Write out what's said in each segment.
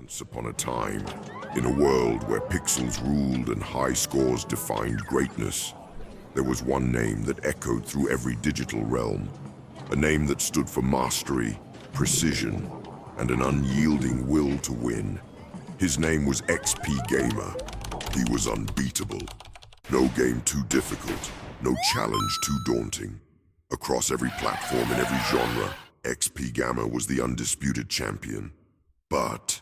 Once upon a time, in a world where pixels ruled and high scores defined greatness, there was one name that echoed through every digital realm. A name that stood for mastery, precision, and an unyielding will to win. His name was XP Gamer. He was unbeatable. No game too difficult, no challenge too daunting. Across every platform and every genre, XP Gamer was the undisputed champion. But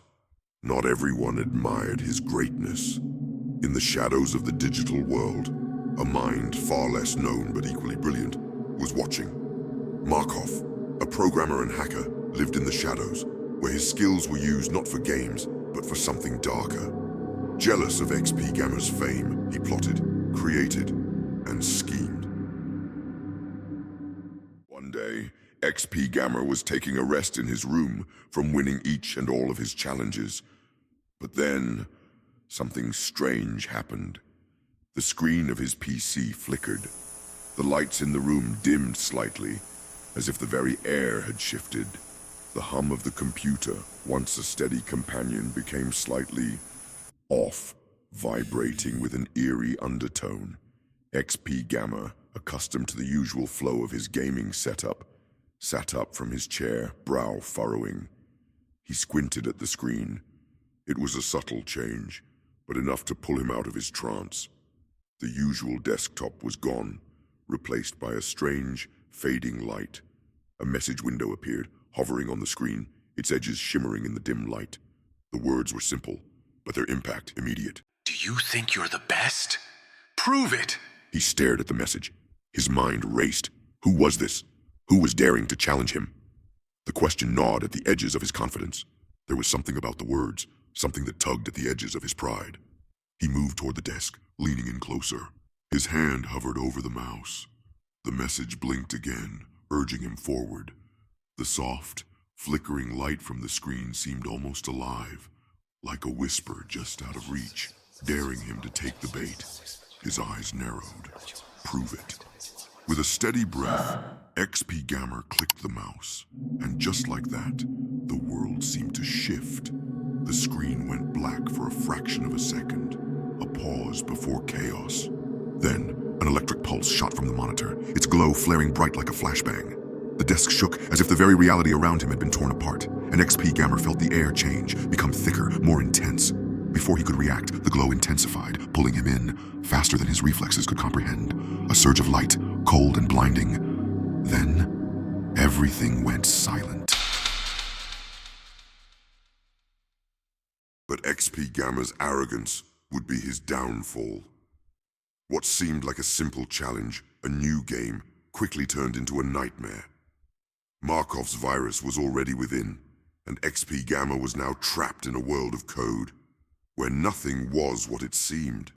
not everyone admired his greatness. In the shadows of the digital world, a mind far less known but equally brilliant was watching. Markov, a programmer and hacker, lived in the shadows, where his skills were used not for games, but for something darker. Jealous of XP Gamer's fame, he plotted, created, and schemed. One day, XP Gamer was taking a rest in his room from winning each and all of his challenges. But then, something strange happened. The screen of his PC flickered. The lights in the room dimmed slightly, as if the very air had shifted. The hum of the computer, once a steady companion, became slightly off, vibrating with an eerie undertone. XP Gamer, accustomed to the usual flow of his gaming setup, sat up from his chair, brow furrowing. He squinted at the screen. It was a subtle change, but enough to pull him out of his trance. The usual desktop was gone, replaced by a strange, fading light. A message window appeared, hovering on the screen, its edges shimmering in the dim light. The words were simple, but their impact immediate. Do you think you're the best? Prove it! He stared at the message. His mind raced. Who was this? Who was daring to challenge him? The question gnawed at the edges of his confidence. There was something about the words, something that tugged at the edges of his pride. He moved toward the desk, leaning in closer. His hand hovered over the mouse. The message blinked again, urging him forward. The soft, flickering light from the screen seemed almost alive, like a whisper just out of reach, daring him to take the bait. His eyes narrowed. Prove it. With a steady breath, XP Gamer clicked the mouse, and just like that, the world seemed to shift. The screen went black for a fraction of a second, a pause before chaos. Then, an electric pulse shot from the monitor, its glow flaring bright like a flashbang. The desk shook as if the very reality around him had been torn apart, and XP Gamer felt the air change, become thicker, more intense. Before he could react, the glow intensified, pulling him in, faster than his reflexes could comprehend. A surge of light, cold and blinding. Then, everything went silent. But XP Gamer's arrogance would be his downfall. What seemed like a simple challenge, a new game, quickly turned into a nightmare. Markov's virus was already within, and XP Gamer was now trapped in a world of code, where nothing was what it seemed.